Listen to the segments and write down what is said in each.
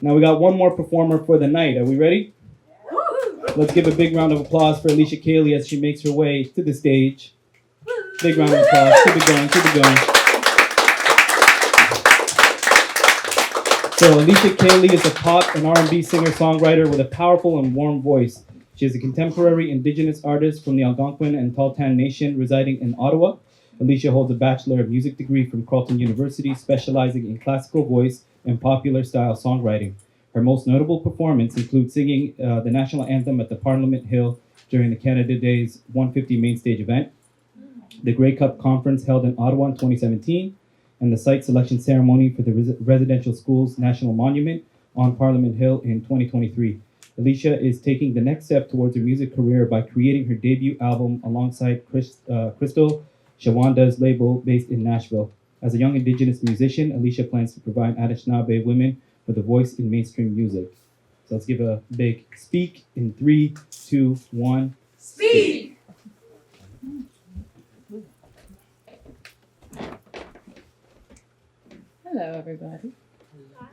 Now we got one more performer for the night. Are we ready? Let's give a big round of applause for Alicia Kayley as she makes her way to the stage. Big round of applause. Keep it going, keep it going. So Alicia Kayley is a pop and R&B singer-songwriter with a powerful and warm voice. She is a contemporary indigenous artist from the Algonquin and Tahltan Nation residing in Ottawa. Alicia holds a Bachelor of Music degree from Carleton University, specializing in classical voice and popular style songwriting. Her most notable performance includes singing the national anthem at the Parliament Hill during the Canada Day's 150 main stage event, the Grey Cup Conference held in Ottawa in 2017, and the site selection ceremony for the Residential Schools National Monument on Parliament Hill in 2023. Alicia is taking the next step towards her music career by creating her debut album alongside Crystal Shawanda's label based in Nashville. As a young Indigenous musician, Alicia plans to provide Anishinaabe women with a voice in mainstream music. So let's give a big speak in 3, 2, 1. Speak! Hello, everybody. Hi.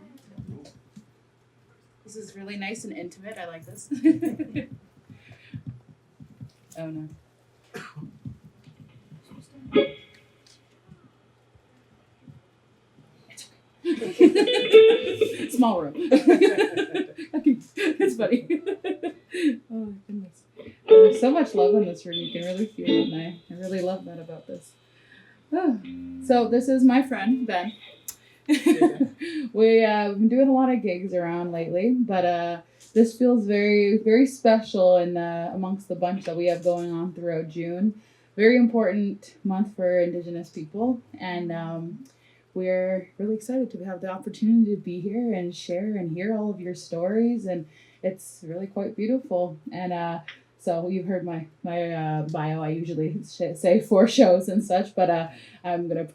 This is really nice and intimate. I like this. Oh no. Small room. Okay, it's funny. Oh my goodness. There's so much love in this room. You can really feel it, and I really love that about this. Oh. So this is my friend Ben. We've been doing a lot of gigs around lately, but this feels very, very special and amongst the bunch that we have going on throughout June. Very important month for Indigenous people, and we're really excited to have the opportunity to be here and share and hear all of your stories, and it's really quite beautiful. And so you've heard my bio. I usually say 4 shows and such, but I'm gonna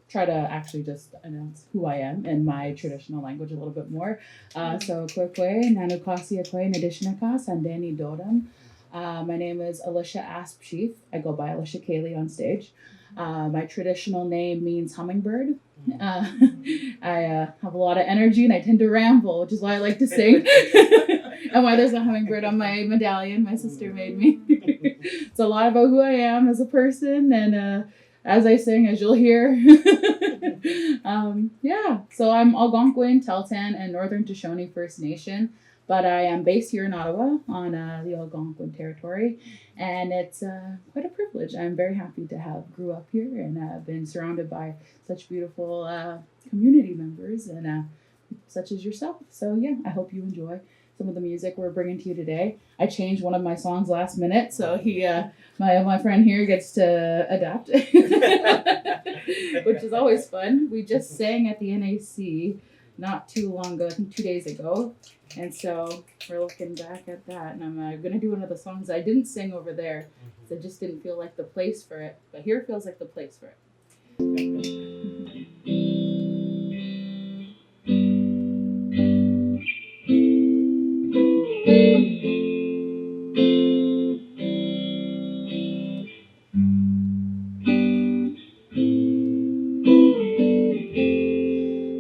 try to actually just announce who I am in my traditional language a little bit more. So Kwekwe, Nanukasi Akwe, Nadishnakas, and Danny Dodam. My name is Alicia Aspchief. I go by Alicia Kayley on stage. My traditional name means hummingbird. I have a lot of energy and I tend to ramble, which is why I like to sing. And why there's a hummingbird on my medallion my sister made me. It's a lot about who I am as a person, and as I sing, as you'll hear. So I'm Algonquin, Tahltan, and Northern Shoshone First Nation, but I am based here in Ottawa on the Algonquin territory, and it's quite a privilege. I'm very happy to have grew up here and been surrounded by such beautiful community members and such as yourself. So yeah, I hope you enjoy some of the music we're bringing to you today. I changed one of my songs last minute, so he, my friend here gets to adapt, which is always fun. We just sang at the NAC not too long ago, I think 2 days ago, and so we're looking back at that, and I'm gonna do one of the songs I didn't sing over there, so it just didn't feel like the place for it, but here feels like the place for it.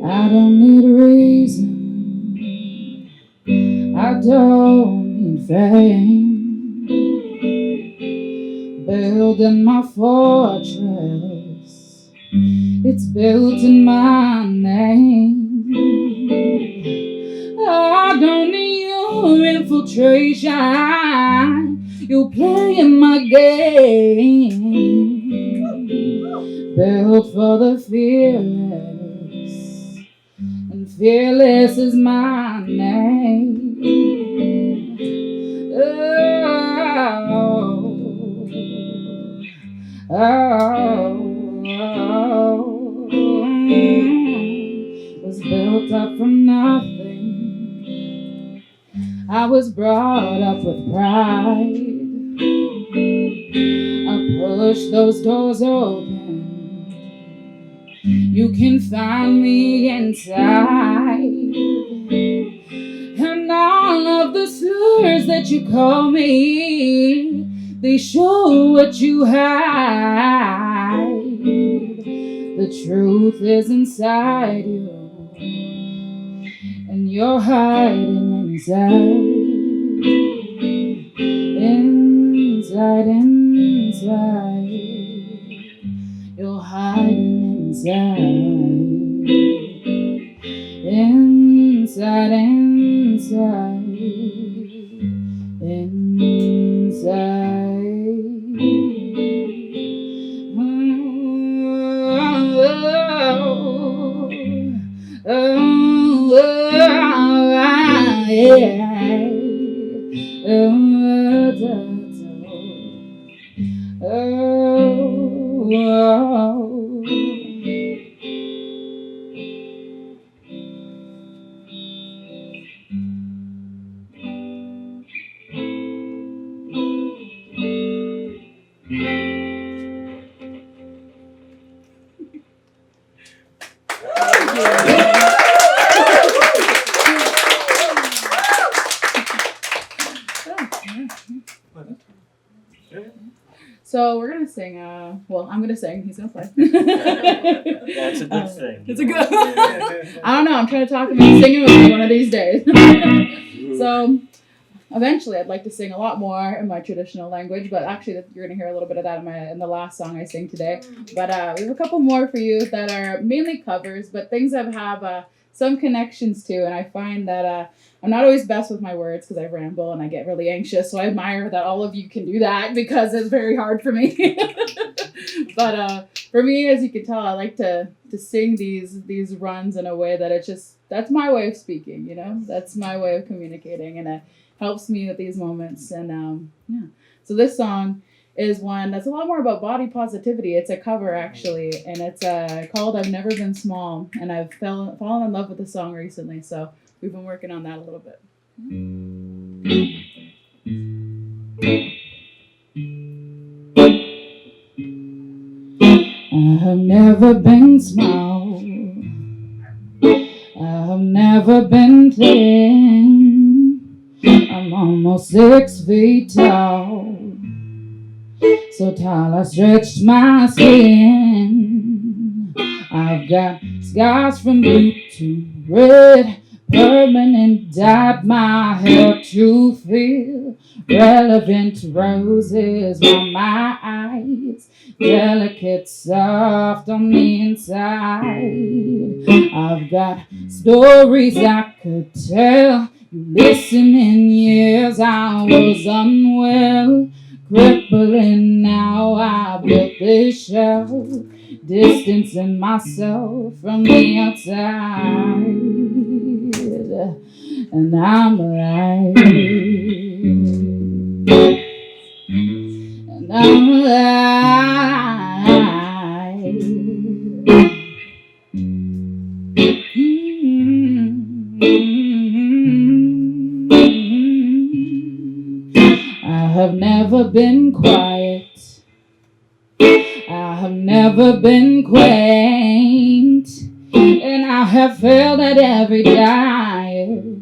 I don't need a reason, I don't need fame. Building my fortress, it's built in my name. I don't need your infiltration, you playing my game. Built for the fearless, and fearless is my name. Was built up from nothing. I was brought up with pride. I pushed those doors open. You can find me inside. And all of the slurs that you call me, they show what you hide. The truth is inside you. and you're hiding inside, inside, inside. You're hiding inside, inside, inside, So we're gonna sing. Well, I'm gonna sing. He's gonna play. That's a good thing. It's a good. I don't know. I'm trying to talk him into singing with me one of these days. So eventually, I'd like to sing a lot more in my traditional language. But actually, you're gonna hear a little bit of that in the last song I sing today. But we have a couple more for you that are mainly covers, but things I've have some connections to, and I find that I'm not always best with my words because I ramble and I get really anxious. So I admire that all of you can do that because it's very hard for me. But for me, as you can tell, I like to sing these runs in a way that that's my way of speaking, you know? That's my way of communicating, and it helps me at these moments. And yeah. So this song is one that's a lot more about body positivity. It's a cover, actually, and it's called I've Never Been Small, and I've fallen in love with the song recently, so we've been working on that a little bit. I have never been small, I have never been thin, I'm almost 6 feet tall, so tall I stretched my skin. I've got scars from blue to red, permanent dyed my hair to feel relevant, roses on my eyes, delicate, soft on the inside. I've got stories I could tell you, listen in years I was unwell, crippling. Now I built this shell, distancing myself from the outside, and I'm alive, and I'm alive. I have never been quiet, I have never been quaint, and I have failed at every diet.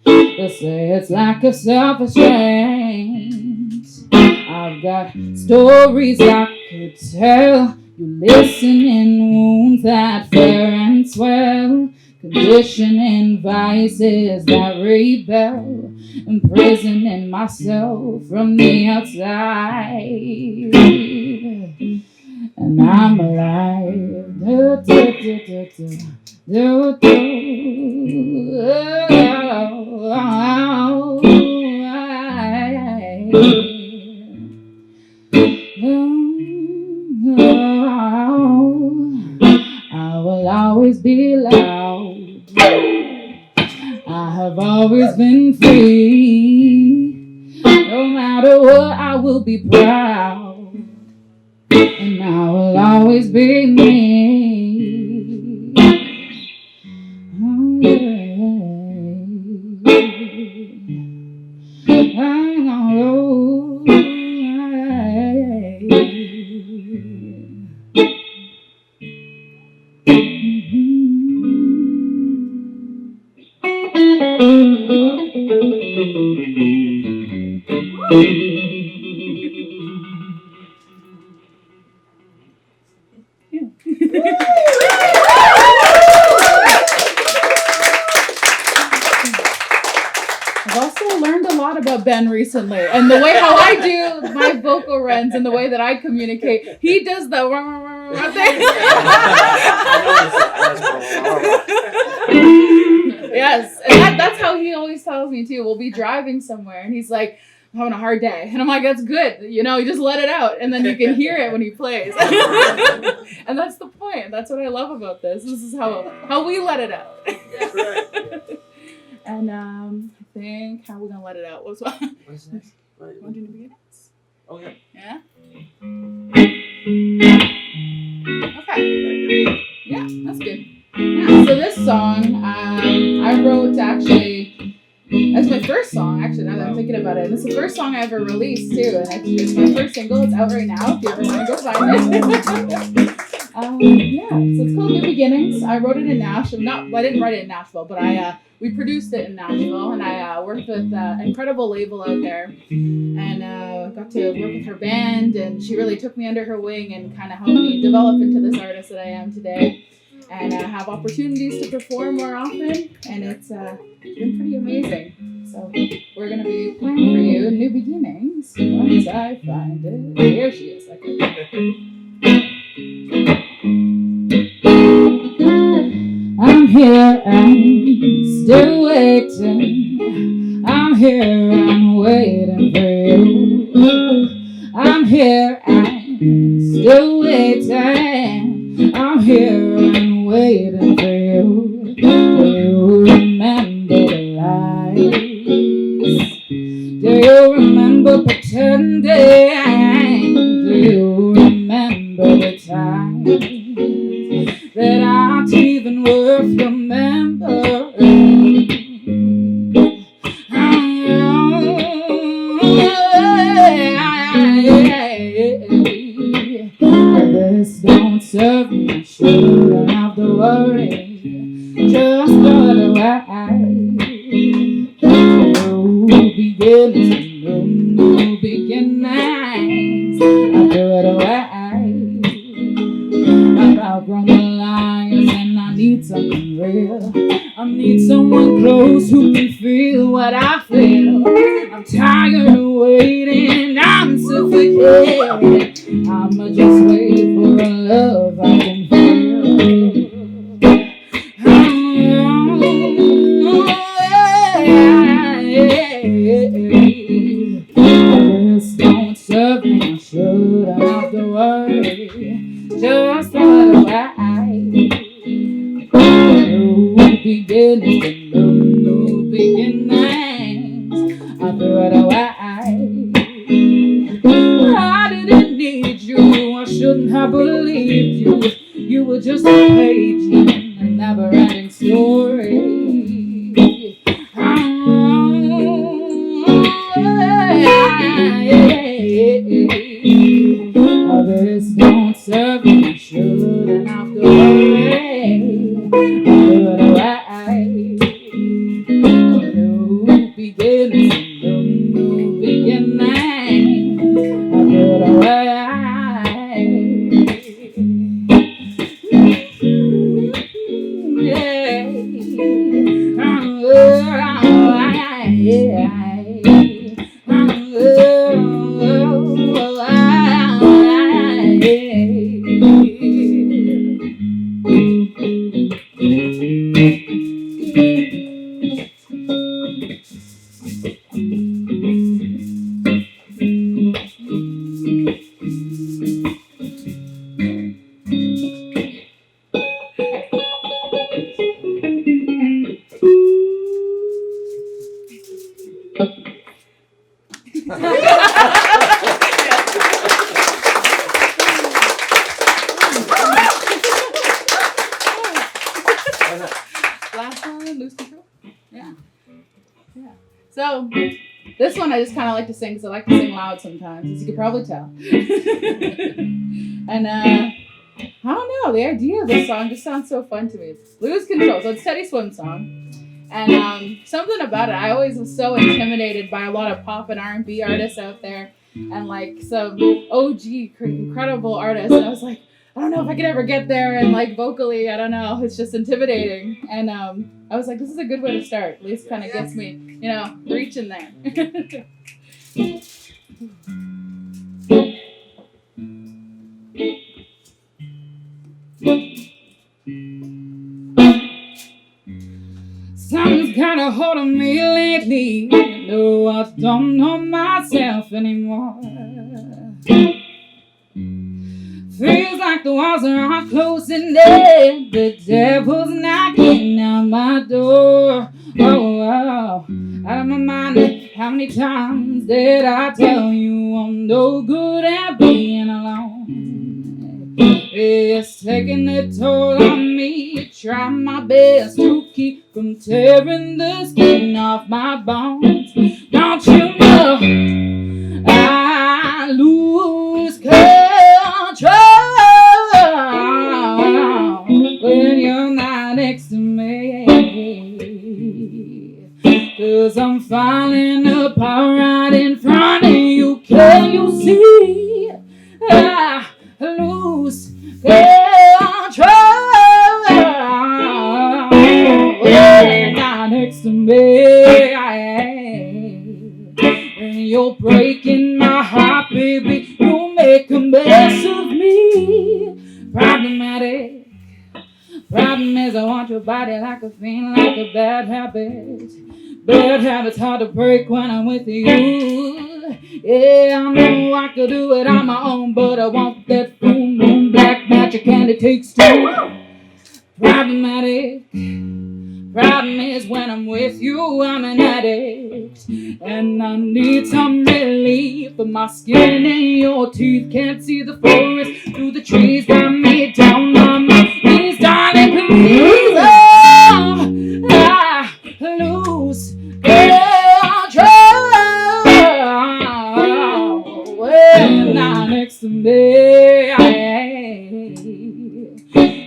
They say it's lack of self-restraint. I've got stories I could tell you, listen in wounds that flare and swell, conditioning vices that rebel, imprisoning myself from the outside, and I'm alive. Do, do, do, do, do, do, I will always be loud, I have always been free, no matter what I will be proud, and I will always be me. Oh, yeah. Oh, I've also learned a lot about Ben recently, and the way how I do my vocal runs and the way that I communicate. He does the thing. Yes, and that's how he always tells me too. We'll be driving somewhere, and he's like, "I'm having a hard day," and I'm like, "That's good. You know, you just let it out, and then you can hear it when he plays." And that's the point. That's what I love about this. This is how we let it out. That's right. And I think how we're gonna let it out was what. What's next? Want to do the beginnings? Oh, yeah. Yeah. Okay. Yeah, that's good. Yeah. So this song, I wrote actually. That's my first song, actually, now that I'm thinking about it. This is the first song I ever released, too. And it's my first single. It's out right now, if you ever want to go find it. Yeah, so it's called New Beginnings. I wrote it in Nashville. I didn't write it in Nashville, but we produced it in Nashville. And I worked with an incredible label out there. And got to work with her band. And she really took me under her wing and kind of helped me develop into this artist that I am today. And have opportunities to perform more often, and it's been pretty amazing. So we're gonna be playing for you New Beginnings once I find it. Here she is. I'm here, I'm still waiting. I'm here, I'm waiting for you. I'm here, I'm still waiting. I'm here and waiting for you. Do you remember the lies? Do you remember pretending? Do you remember the times that aren't even worth remembering? This don't serve me, I shouldn't have to worry. Just throw it away. New beginnings, new beginnings. I threw it away. I've outgrown the liars and I need something real. I need someone close who can feel what I feel. I'm tired of waiting, I'm suffocating. I'ma just wait for a love I can feel. This don't serve me, I shouldn't have to worry. Just throw it away. New beginnings, new beginnings. I threw it away. I didn't need you, I shouldn't have believed you. You were just a page in a never-ending story. This don't serve me, I shouldn't have to worry. I threw it away. New beginnings, new beginnings. I threw it away. Last one, lose control. Yeah. So this one I just kind of like to sing because I like to sing loud sometimes, as you could probably tell. And I don't know, the idea of this song just sounds so fun to me. It's Lose Control, so it's Teddy Swim's song. And something about it, I always was so intimidated by a lot of pop and R&B artists out there, and like some OG incredible artists. And I was like, don't know if I could ever get there, and like vocally, I don't know, it's just intimidating. And I was like, this is a good way to start. At least kind of gets me, you know, reaching there. Something's kind of holding me lately. No, I don't know myself anymore. Feels like the walls are closing in. The devil's knocking at my door. Oh, wow. Out of my mind, how many times did I tell you I'm no good at being alone? It's taking a toll on me. Try my best to keep from tearing the skin off my bones. Don't you know I lose control when you're not next to me? 'Cause I'm falling apart right in front of you. Can you see? I lose control when you're not next to me. And you're breaking my heart, baby. You make a mess of me. Problematic. Problem is I want your body like a fiend, like a bad habit. Bad habits hard to break when I'm with you. Yeah, I know I could do it on my own, but I want that full moon black magic, and it takes two. Problematic. Problem is when I'm with you, I'm an addict, and I need some relief. But my skin and your teeth can't see the forest through the trees. Got me down on my knees, darling, please. Oh, I lose control when you're not next to me.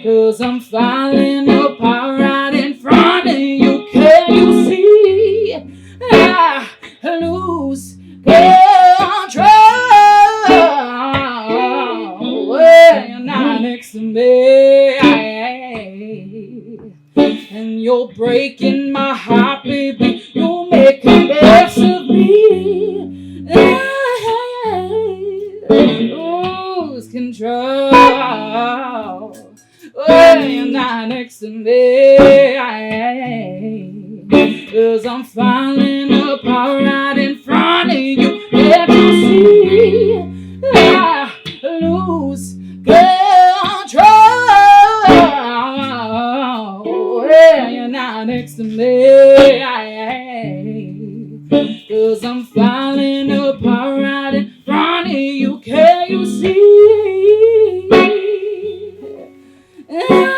'Cause I'm falling apart right in front of you. Can you see? I lose control when you're not next to me. And you're breaking my heart, baby. You make a mess of me. Lose control when you're not next to me. 'Cause I'm falling apart right in front of you. Can't you see? I lose control when you're not next to me. 'Cause I'm falling apart right in front of you. Can you see? Yeah!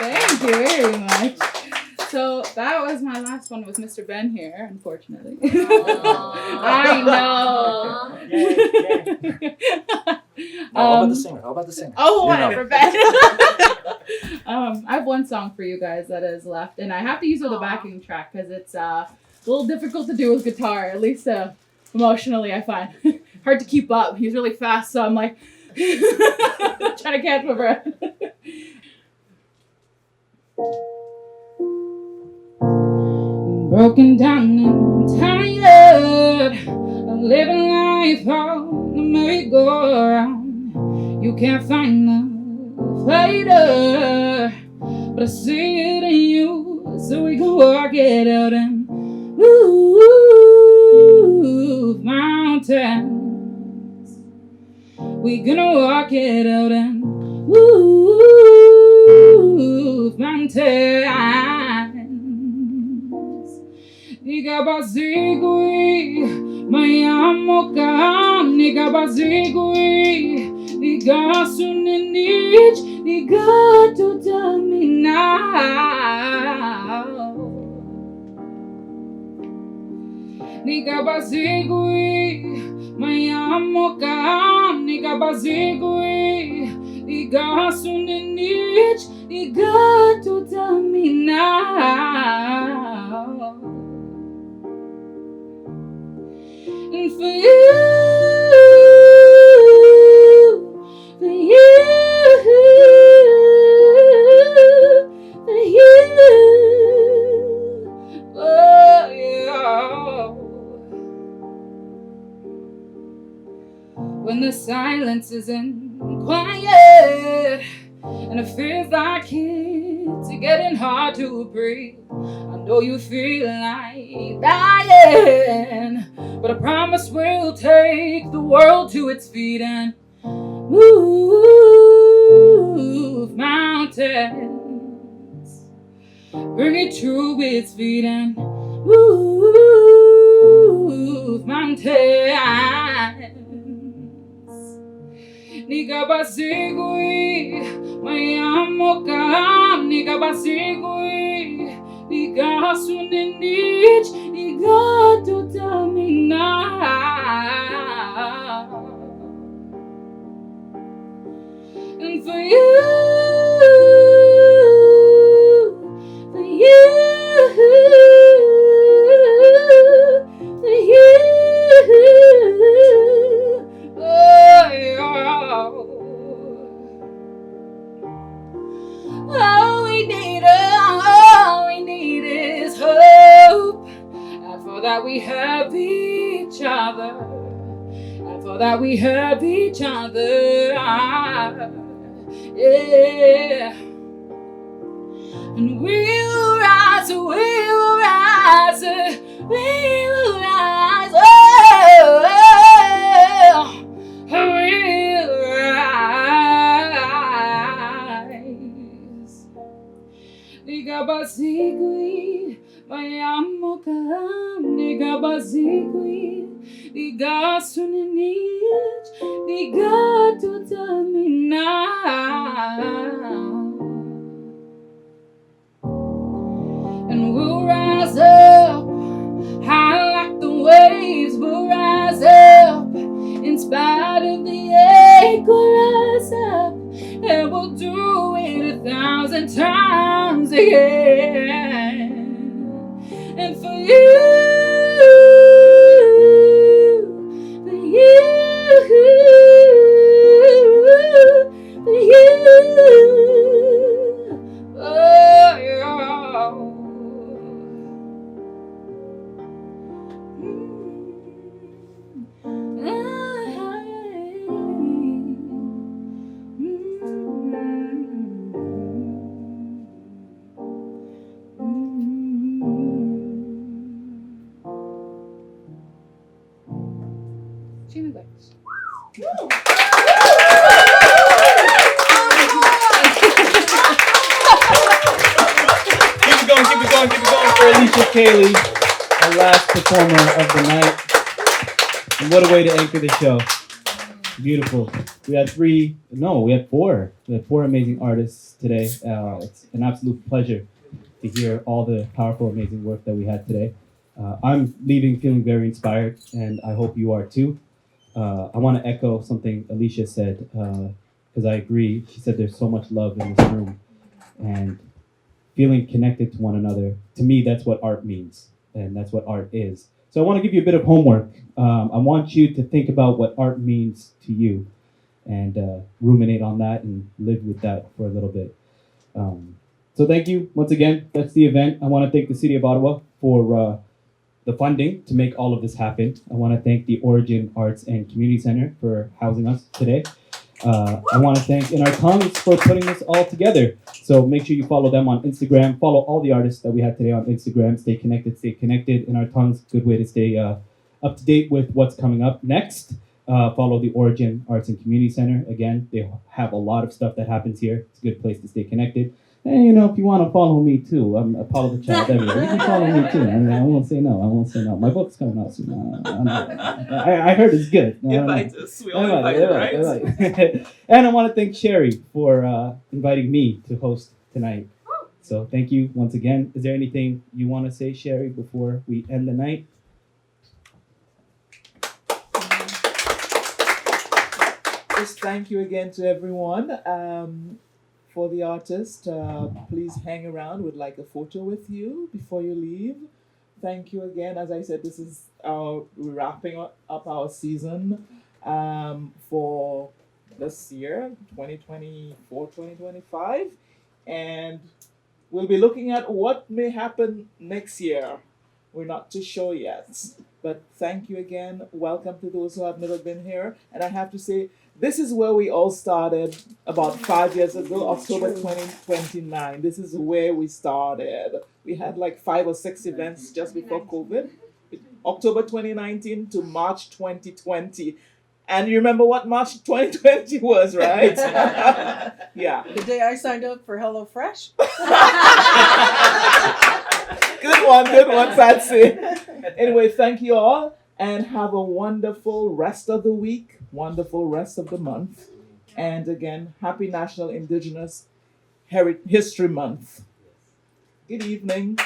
Thank you very much. So that was my last one with Mr. Ben here, unfortunately. I know. How about the singer? How about the singer? Oh, You know. whatever, Ben. I have one song for you guys that is left, and I have to use it with a backing track because it's a little difficult to do with guitar, at least emotionally, I find. Hard to keep up. He's really fast, so I'm like trying to catch my breath. Broken down and tired of living life on the merry-go-round. You can't find the fighter, but I see it in you, so we can work it out and move mountains. mountains. We gonna walk it out and move mountains. Nigabazigui, Mayamokam, Nigabazigui, Nigasuninich, Nigatudaminao. Nigabazigui, Mayamokam, Nigabazigui, Nigasuninich, Nigatudaminao. And for you, for you, for you, oh yeah. When the silence isn't quiet and it feels like it's getting hard to breathe, I know you feel like dying, but I promise we'll take the world to its feet and move mountains. Bring it to its feet and move mountains. Nigabazigui, Mayamokam, Nigabazigui, Nigasuninich, Nigatudaminao. And for you, for you, for you, oh yeah. All we need is hope. And for that we have each other. And for that we have each other. Yeah. And we'll rise, we'll rise, we'll rise. Oh, we'll rise. Nigabazigui, Mayamokam, Nigabazigui, Nigasuninich, Nigatudaminao. And we'll rise up, high like the waves, we'll rise up, in spite of the ache, we'll rise up, and we'll do it 1,000 times again. And for you, for you, for you, oh yeah. Gina Bex. Keep it going for Alicia Kayley, our last performer of the night. And what a way to anchor the show. Beautiful. We had four. We had four amazing artists today. It's an absolute pleasure to hear all the powerful, amazing work that we had today. I'm leaving feeling very inspired, and I hope you are too. I want to echo something Alicia said, because I agree. She said there's so much love in this room, and feeling connected to one another. To me, that's what art means, and that's what art is. So I want to give you a bit of homework. I want you to think about what art means to you, and ruminate on that and live with that for a little bit. So thank you once again. That's the event. I want to thank the City of Ottawa for the funding to make all of this happen. I want to thank the Origin Arts and Community Center for housing us today. I want to thank In Our Tongues for putting this all together. So make sure you follow them on Instagram. Follow all the artists that we had today on Instagram. Stay connected, stay connected. In Our Tongues, good way to stay up to date with what's coming up next, follow the Origin Arts and Community Center. Again, they have a lot of stuff that happens here. It's a good place to stay connected. And if you want to follow me too, I'm Apollo the Child everywhere. You can follow me too. I won't say no. I won't say no. My book's coming out soon. I heard it's good. Invite us. We all invite, right? And I want to thank Sherry for inviting me to host tonight. So thank you once again. Is there anything you want to say, Sherry, before we end the night? Just thank you again to everyone. For the artist, please hang around. We'd like a photo with you before you leave. Thank you again. As I said, this is we're wrapping up our season for this year, 2024, 2025. And we'll be looking at what may happen next year. We're not too sure yet. But thank you again. Welcome to those who have never been here. And I have to say, this is where we all started about 5 years ago, October 2029. This is where we started. We had like 5 or 6 events just before COVID. October 2019 to March 2020. And you remember what March 2020 was, right? Yeah. The day I signed up for HelloFresh. Good one, Patsy. Anyway, thank you all and have a wonderful rest of the week, wonderful rest of the month. And again, happy National Indigenous History Month. Good evening.